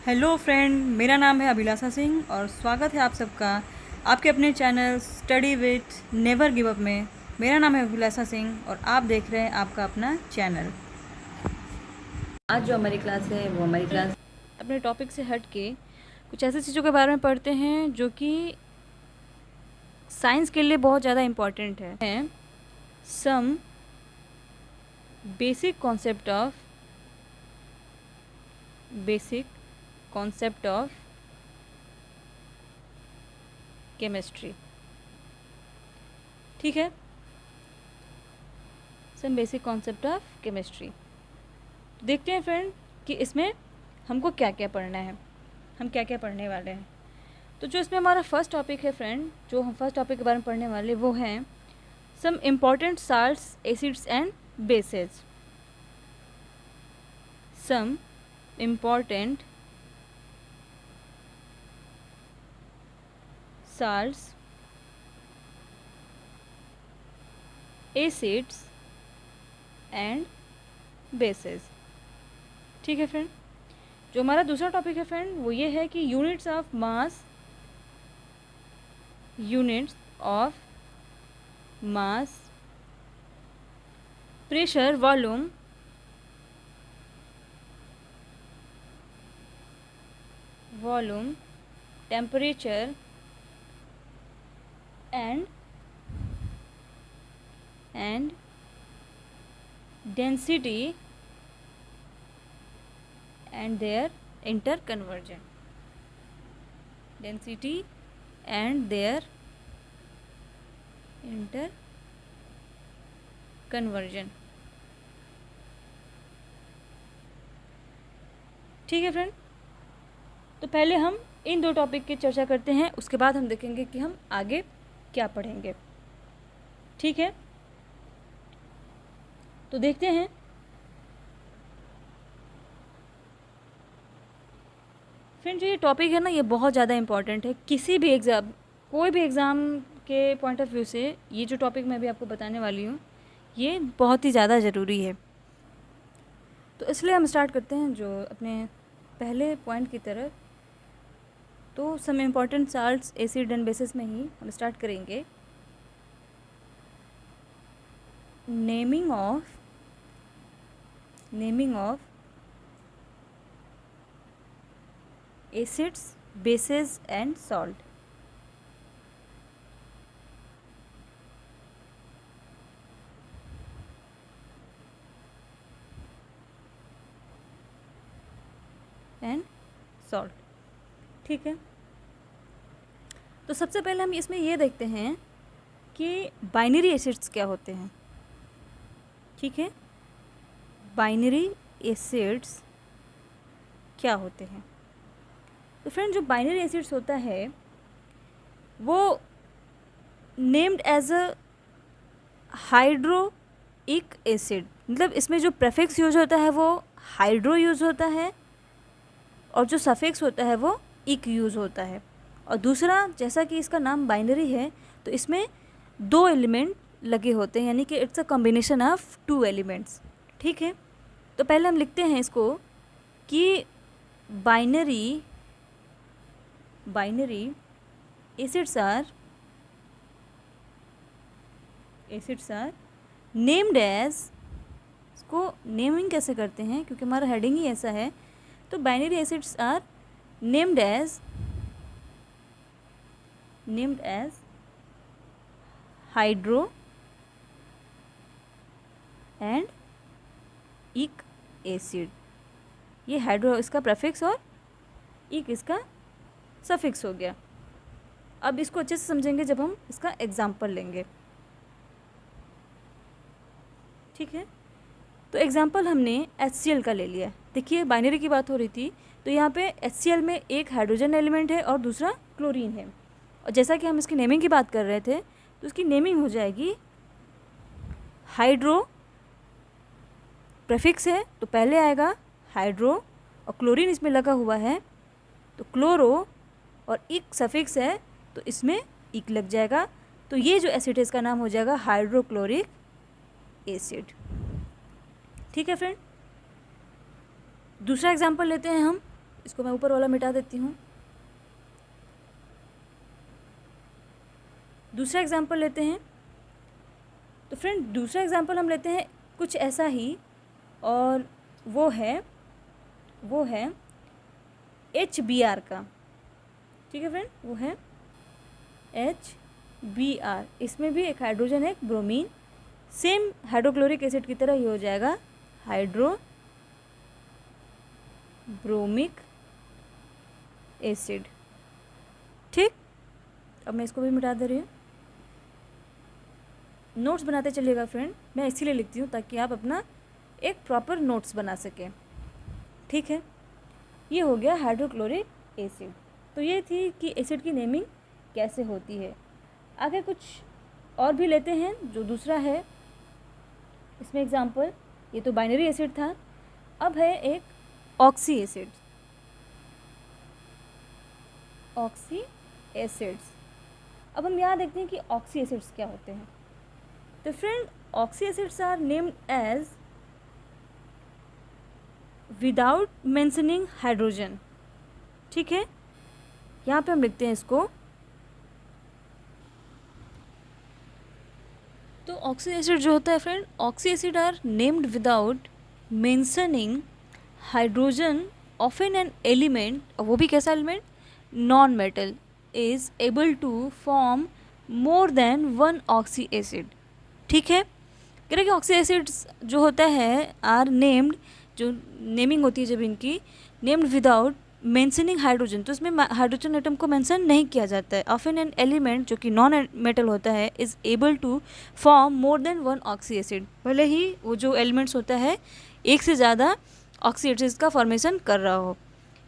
Hello friend, मेरा नाम है अभिलाषा सिंह और स्वागत है आप सबका आपके अपने channel study with never give up में। मेरा नाम है अभिलाषा सिंह और आप देख रहे हैं आपका अपना चैनल। आज जो हमारी क्लास है वो हमारी क्लास अपने टॉपिक से हट के कुछ ऐसी चीज़ों के बारे में पढ़ते हैं जो कि साइंस के लिए बहुत ज़्यादा इम्पॉर्टेंट है। Some basic concept of chemistry. ठीक है, some basic concept of chemistry. देखते हैं फ्रेंड कि इसमें हमको क्या क्या पढ़ना है, हम क्या क्या पढ़ने वाले हैं। तो जो इसमें हमारा फर्स्ट टॉपिक है फ्रेंड, जो हम फर्स्ट टॉपिक के बारे में पढ़ने वाले वो हैं some important salts, acids and bases. Some important salts, acids and bases। ठीक है फ्रेंड, जो हमारा दूसरा टॉपिक है फ्रेंड वो ये है कि units of mass, pressure, volume, temperature and density and their interconversion। density and their interconversion। ठीक है फ्रेंड, तो पहले हम इन दो टॉपिक की चर्चा करते हैं, उसके बाद हम देखेंगे कि हम आगे क्या पढ़ेंगे। ठीक है, तो देखते हैं। फ्रेंड जो ये टॉपिक है ना, ये बहुत ज़्यादा इम्पॉर्टेंट है किसी भी एग्ज़ाम, कोई भी एग्ज़ाम के पॉइंट ऑफ व्यू से। ये जो टॉपिक मैं भी आपको बताने वाली हूँ ये बहुत ही ज़्यादा ज़रूरी है। तो इसलिए हम स्टार्ट करते हैं जो अपने पहले पॉइंट की तरफ। तो some important salts, acid and bases में ही हम स्टार्ट करेंगे। Naming of acids, bases and salt. ठीक है, तो सबसे पहले हम इसमें ये देखते हैं कि बाइनरी एसिड्स क्या होते हैं। ठीक है, बाइनरी एसिड्स क्या होते हैं। तो फ्रेंड जो बाइनरी एसिड्स होता है वो नेम्ड एज अ हाइड्रोइक एसिड, मतलब इसमें जो प्रेफिक्स यूज होता है वो हाइड्रो यूज होता है और जो सफिक्स होता है वो इक यूज़ होता है। और दूसरा, जैसा कि इसका नाम बाइनरी है तो इसमें दो एलिमेंट लगे होते हैं, यानी कि it's a combination of two elements. ठीक है, तो पहले हम लिखते हैं इसको कि binary acids are named as. इसको नेमिंग कैसे करते हैं, क्योंकि हमारा हेडिंग ही ऐसा है। तो binary acids are named as hydro and ic acid। ये हाइड्रो इसका प्रेफिक्स और इक इसका सफिक्स हो गया। अब इसको अच्छे से समझेंगे जब हम इसका एग्जाम्पल लेंगे। ठीक है, तो एग्जाम्पल हमने HCl का ले लिया। देखिए बाइनरी की बात हो रही थी, तो यहाँ पे HCl में एक हाइड्रोजन एलिमेंट है और दूसरा क्लोरीन है। और जैसा कि हम इसकी नेमिंग की बात कर रहे थे तो इसकी नेमिंग हो जाएगी हाइड्रो, प्रेफिक्स है तो पहले आएगा हाइड्रो, और क्लोरीन इसमें लगा हुआ है तो क्लोरो, और इक सफिक्स है तो इसमें इक लग जाएगा। तो ये जो एसिड है इसका नाम हो जाएगा हाइड्रोक्लोरिक एसिड। ठीक है फ्रेंड, दूसरा एग्जाम्पल लेते हैं हम इसको मैं ऊपर वाला मिटा देती हूँ। दूसरा एग्जाम्पल लेते हैं। तो फ्रेंड दूसरा एग्जाम्पल हम लेते हैं कुछ ऐसा ही, और वो है HBr का। ठीक है फ्रेंड, वो है HBr। इसमें भी एक हाइड्रोजन है, एक ब्रोमीन, सेम हाइड्रोक्लोरिक एसिड की तरह ये हो जाएगा हाइड्रो ब्रोमिक एसिड। ठीक, अब मैं इसको भी मिटा दे रही हूँ। नोट्स बनाते चलिएगा फ्रेंड, मैं इसीलिए लिखती हूँ ताकि आप अपना एक प्रॉपर नोट्स बना सकें। ठीक है, ये हो गया हाइड्रोक्लोरिक एसिड। तो ये थी कि एसिड की नेमिंग कैसे होती है। आगे कुछ और भी लेते हैं। जो दूसरा है इसमें एग्जाम्पल, ये तो बाइनरी एसिड था, अब है एक ऑक्सी एसिड। ऑक्सी एसिड्स, अब हम यहाँ देखते हैं कि ऑक्सी एसिड्स क्या होते हैं। तो friend oxy acids are named as without mentioning hydrogen. ठीक है, यहाँ पे हम लिखते हैं इसको। तो ऑक्सी एसिड जो होता है friend, oxy acid are named without mentioning hydrogen of an element, वो भी कैसा element, non metal, is able to form more than one oxy acid. ठीक है, कह रहे कि ऑक्सी एसिड्स जो होता है आर नेम्ड, जो नेमिंग होती है जब इनकी, नेम्ड विदाउट मेंशनिंग हाइड्रोजन, तो इसमें हाइड्रोजन एटम को मेंशन नहीं किया जाता है। ऑफ एन एलिमेंट जो कि नॉन मेटल होता है is able to form more than one oxy acid, भले ही वो जो एलिमेंट्स होता है एक से ज़्यादा ऑक्सी एसिड्स का फॉर्मेशन कर रहा हो।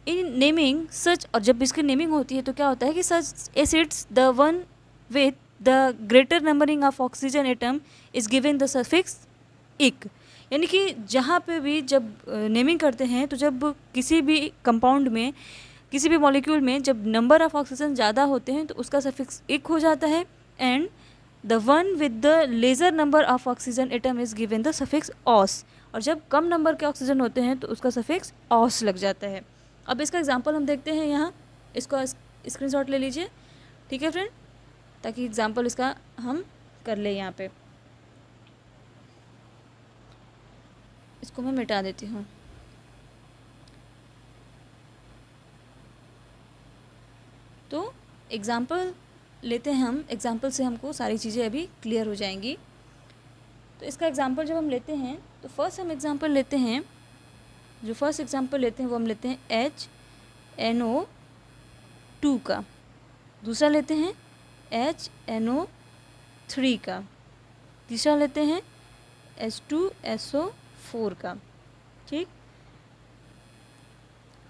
इन नेमिंग सच, और जब इसकी नेमिंग होती है तो क्या होता है कि such acids the one with the greater numbering of oxygen atom is given the suffix ic. यानी कि जहाँ पे भी जब नेमिंग करते हैं तो जब किसी भी कंपाउंड में, किसी भी मॉलिक्यूल में जब नंबर ऑफ ऑक्सीजन ज़्यादा होते हैं तो उसका सफिक्स इक हो जाता है, and the one with the lesser number of oxygen atom is given the suffix ous, और जब कम नंबर के ऑक्सीजन होते हैं तो उसका सफिक्स ऑस लग जाता है। अब इसका एग्जांपल हम देखते हैं यहाँ, इसको स्क्रीनशॉट ले लीजिए। ठीक है फ्रेंड, ताकि एग्जांपल इसका हम कर ले। यहाँ पे इसको मैं मिटा देती हूँ। तो एग्जांपल लेते हैं हम, एग्जांपल से हमको सारी चीज़ें अभी क्लियर हो जाएंगी। तो इसका एग्जांपल जब हम लेते हैं तो फर्स्ट हम एग्जांपल लेते हैं, जो फर्स्ट एग्जांपल लेते हैं वो हम लेते हैं HNO2 का। दूसरा लेते हैं HNO3 का। तीसरा लेते हैं H2SO4 का। ठीक,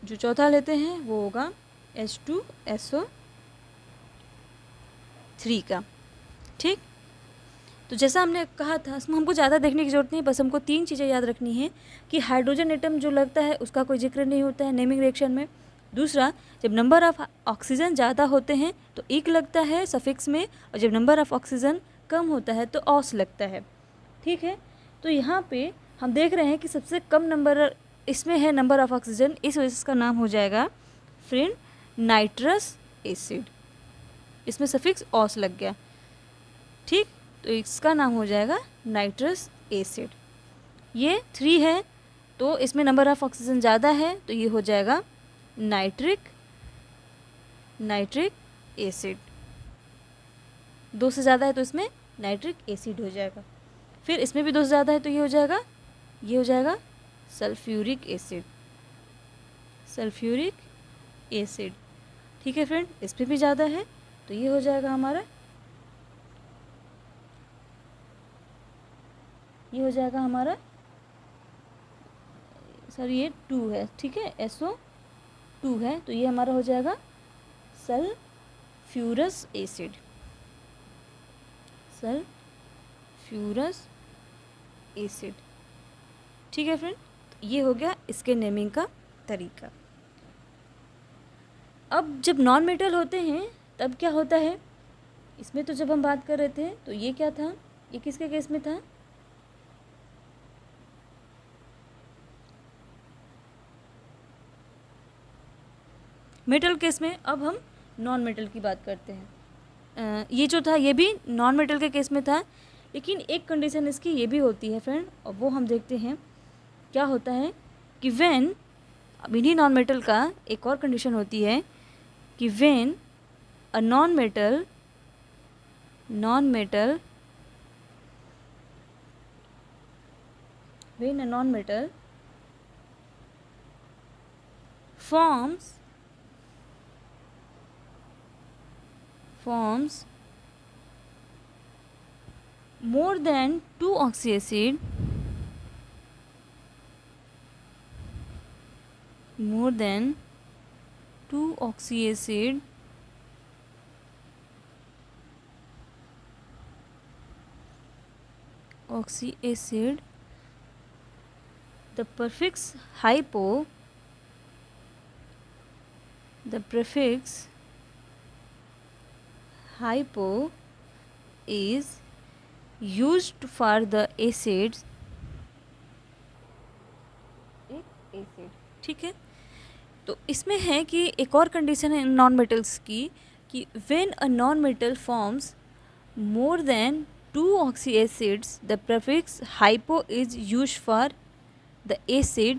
जो चौथा लेते हैं वो होगा H2SO3 का। ठीक, तो जैसा हमने कहा था इसमें हमको ज़्यादा देखने की ज़रूरत नहीं, बस हमको 3 चीज़ें याद रखनी है कि हाइड्रोजन एटम जो लगता है उसका कोई जिक्र नहीं होता है नेमिंग रिएक्शन में। दूसरा, जब नंबर ऑफ़ ऑक्सीजन ज़्यादा होते हैं तो इक लगता है सफिक्स में, और जब नंबर ऑफ़ ऑक्सीजन कम होता है तो ऑस लगता है। ठीक है, तो यहाँ पे हम देख रहे हैं कि सबसे कम नंबर इसमें है नंबर ऑफ़ ऑक्सीजन, इस वजह से इसका नाम हो जाएगा फ्रेंड नाइट्रस एसिड। इसमें सफिक्स ऑस लग गया। ठीक, तो इसका नाम हो जाएगा नाइट्रस एसिड। ये 3 है तो इसमें नंबर ऑफ़ ऑक्सीजन ज़्यादा है तो ये हो जाएगा नाइट्रिक एसिड। 2 से ज़्यादा है तो इसमें नाइट्रिक एसिड हो जाएगा। फिर इसमें भी 2 से ज़्यादा है तो ये हो जाएगा सल्फ्यूरिक एसिड। ठीक है फ्रेंड, इस पर भी ज़्यादा है तो ये हो जाएगा हमारा, सर ये 2 है। ठीक है, SO2 है तो ये हमारा हो जाएगा सल्फ्यूरस एसिड। ठीक है फ्रेंड, ये हो गया इसके नेमिंग का तरीका। अब जब नॉन मेटल होते हैं तब क्या होता है, इसमें तो जब हम बात कर रहे थे तो ये क्या था, ये किसके केस में था, मेटल केस में अब हम नॉन मेटल की बात करते हैं। ये जो था ये भी नॉन मेटल के केस में था, लेकिन एक कंडीशन इसकी ये भी होती है फ्रेंड, और वो हम देखते हैं क्या होता है कि व्हेन, अब इन्हीं नॉन मेटल का एक और कंडीशन होती है कि when a non metal when a non-metal forms more than 2 oxyacid, oxyacid, the prefix hypo is used for the acids, ठीक है। तो इसमें है कि एक और कंडीशन है नॉन मेटल्स की कि when a non metal forms more than 2 oxyacids, the prefix hypo is used for the acid,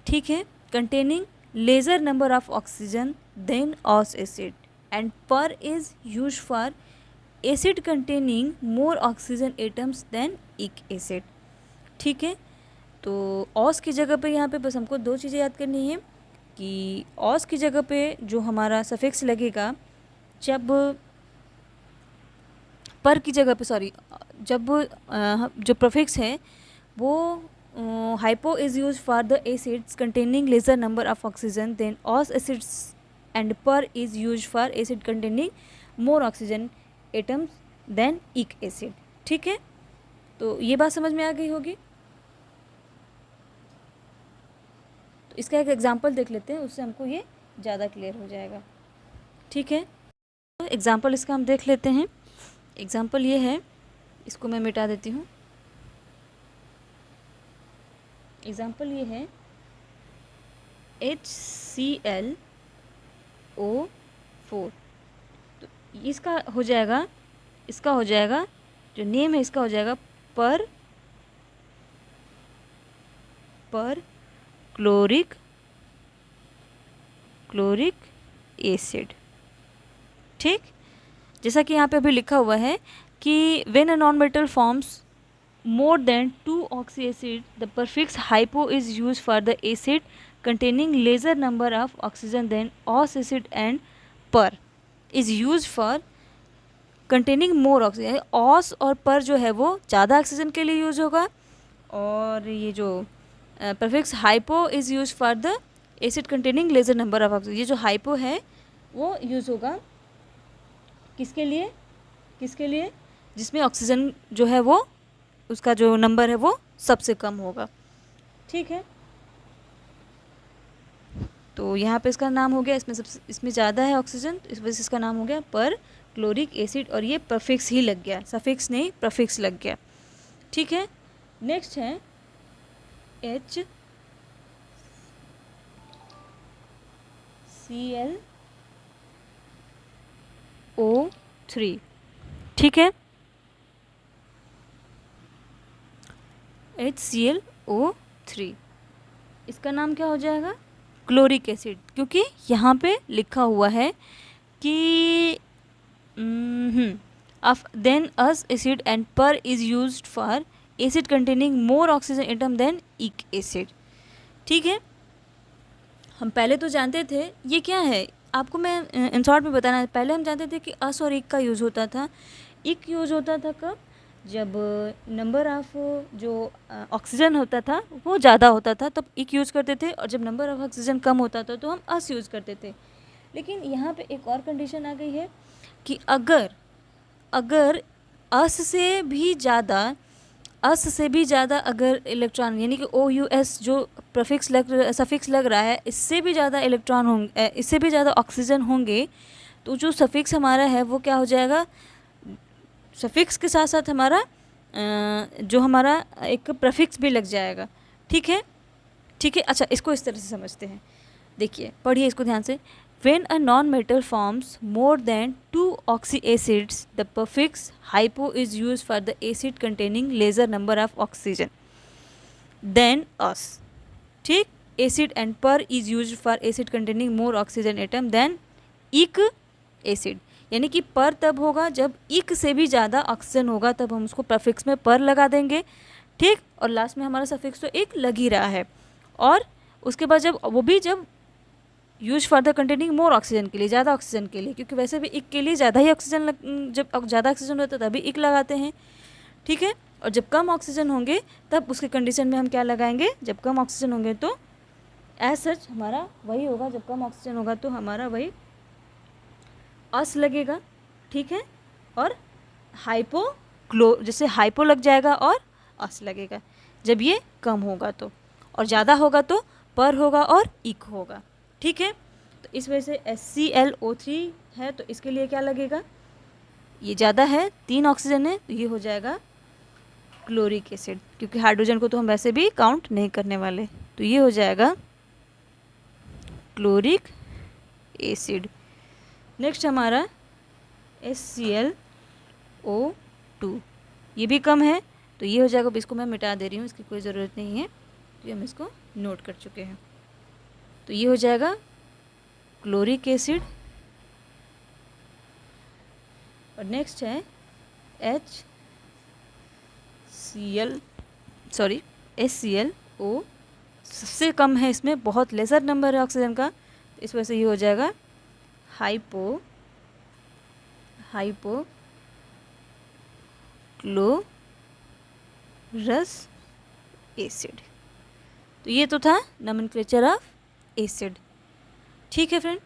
ठीक है, containing lesser number of oxygen than os acid, and per is used for acid containing more oxygen atoms than ic acid, ठीक है। तो ऑस की जगह पे यहाँ पे बस हमको 2 चीज़ें याद करनी है कि ऑस की जगह पे जो हमारा सफिक्स लगेगा, जब पर की जगह पे जब जो प्रीफिक्स है वो hypo is use for the acids containing lesser number of oxygen than ous acids, and per is use for acid containing more oxygen atoms than ic acid, ठीक है। तो ये बात समझ में आ गई होगी। तो इसका एक एग्जांपल देख लेते हैं, उससे हमको ये ज़्यादा क्लियर हो जाएगा, ठीक है। तो एग्जांपल इसका हम देख लेते हैं। एग्जांपल ये है, इसको मैं मिटा देती हूँ। एग्जांपल ये है HClO4। तो इसका हो जाएगा जो नेम है इसका हो जाएगा पर क्लोरिक एसिड, ठीक। जैसा कि यहाँ पे अभी लिखा हुआ है कि when a non metal forms more than 2 oxyacid, the prefix hypo is used for the acid containing lesser number of oxygen than os acid, and per is used for containing more oxygen। os और per जो है वो ज़्यादा oxygen के लिए use होगा, और ये जो prefix hypo is used for the acid containing lesser number of oxygen, ये जो hypo है वो यूज़ होगा किसके लिए जिसमें ऑक्सीजन जो है वो उसका जो नंबर है वो सबसे कम होगा, ठीक है। तो यहाँ पे इसका नाम हो गया, इसमें ज़्यादा है ऑक्सीजन, तो इस वजह से इसका नाम हो गया पर क्लोरिक एसिड, और ये प्रीफिक्स ही लग गया, सफिक्स नहीं प्रीफिक्स लग गया, ठीक है। नेक्स्ट है HClO3, ठीक है। HClO3 इसका नाम क्या हो जाएगा? क्लोरिक एसिड, क्योंकि यहाँ पे लिखा हुआ है कि then ous acid and per is used for acid containing more oxygen atom than ic acid, ठीक है। हम पहले तो जानते थे ये क्या है, आपको मैं इन शॉर्ट में बताना, पहले हम जानते थे कि अस और इक का यूज़ होता था। इक यूज़ होता था कब? जब नंबर ऑफ़ जो ऑक्सीजन होता था वो ज़्यादा होता था तब इक यूज़ करते थे, और जब नंबर ऑफ़ ऑक्सीजन कम होता था तो हम अस यूज़ करते थे। लेकिन यहाँ पे एक और कंडीशन आ गई है कि अगर अस से भी ज़्यादा अगर इलेक्ट्रॉन, यानी कि OUS जो सफिक्स लग रहा है, इससे भी ज़्यादा इलेक्ट्रॉन होंगे, इससे भी ज़्यादा ऑक्सीजन होंगे, तो जो सफिक्स हमारा है वो क्या हो जाएगा? सफिक्स के साथ साथ हमारा जो हमारा एक प्रीफिक्स भी लग जाएगा, ठीक है। अच्छा, इसको इस तरह से समझते हैं। देखिए पढ़िए इसको ध्यान से। When a non-metal forms more than 2 oxyacids, the prefix hypo is used for the acid containing lesser number of oxygen than us. ठीक, acid and per is used for acid containing more oxygen atom than इक acid, यानी कि पर तब होगा जब इक से भी ज़्यादा ऑक्सीजन होगा, तब हम उसको प्रफिक्स में पर लगा देंगे। ठीक, और लास्ट में हमारा सफिक्स तो एक लग ही रहा है। और उसके बाद जब वो भी जब use for the containing more oxygen के लिए, ज़्यादा ऑक्सीजन के लिए, क्योंकि वैसे भी इक के लिए ज़्यादा ही ऑक्सीजन जब ज़्यादा ऑक्सीजन होता है तभी इक लगाते हैं। ठीक है, और जब कम ऑक्सीजन होंगे तब उसके कंडीशन में हम क्या लगाएंगे, जब कम ऑक्सीजन होंगे तो एज सच हमारा वही होगा, जब कम ऑक्सीजन होगा तो हमारा वही अस लगेगा। ठीक है, और हाइपो जैसे हाइपो लग जाएगा और अस लगेगा जब ये कम होगा तो, और ज़्यादा होगा तो पर होगा और इक होगा। ठीक है, तो इस वजह से HClO3 है तो इसके लिए क्या लगेगा, ये ज़्यादा है, 3 ऑक्सीजन है तो ये हो जाएगा क्लोरिक एसिड, क्योंकि हाइड्रोजन को तो हम वैसे भी काउंट नहीं करने वाले, तो ये हो जाएगा क्लोरिक एसिड। नेक्स्ट हमारा HClO2, ये भी कम है तो ये हो जाएगा, इसको मैं मिटा दे रही हूँ, इसकी कोई ज़रूरत नहीं है, तो हम इसको नोट कर चुके हैं। तो ये हो जाएगा क्लोरिक एसिड। और नेक्स्ट है HClO, सबसे कम है, इसमें बहुत लेसर नंबर है ऑक्सीजन का, तो इस वजह से ये हो जाएगा हाइपो क्लोरस एसिड। तो ये तो था नोमेनक्लेचर ऑफ एसिड। ठीक है फ्रेंड,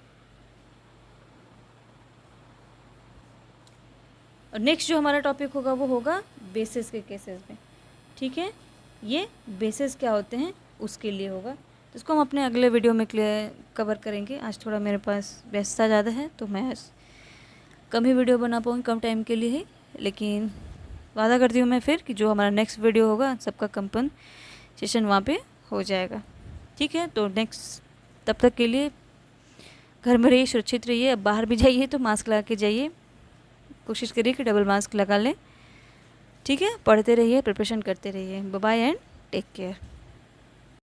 और नेक्स्ट जो हमारा टॉपिक होगा वो होगा बेसिस के केसेस में। ठीक है, ये बेसिस क्या होते हैं उसके लिए होगा, तो इसको हम अपने अगले वीडियो में कवर करेंगे। आज थोड़ा मेरे पास व्यस्तता ज़्यादा है तो मैं कम ही वीडियो बना पाऊँगी, कम टाइम के लिए ही, लेकिन वादा करती हूँ मैं फिर कि जो हमारा नेक्स्ट वीडियो होगा सबका कंपनसेशन वहाँ पे हो जाएगा। ठीक है, तो नेक्स्ट तब तक के लिए घर में रहिए, सुरक्षित रहिए। अब बाहर भी जाइए तो मास्क लगा के जाइए, कोशिश करिए कि डबल मास्क लगा लें। ठीक है, पढ़ते रहिए, प्रिपरेशन करते रहिए। Bye bye and take care.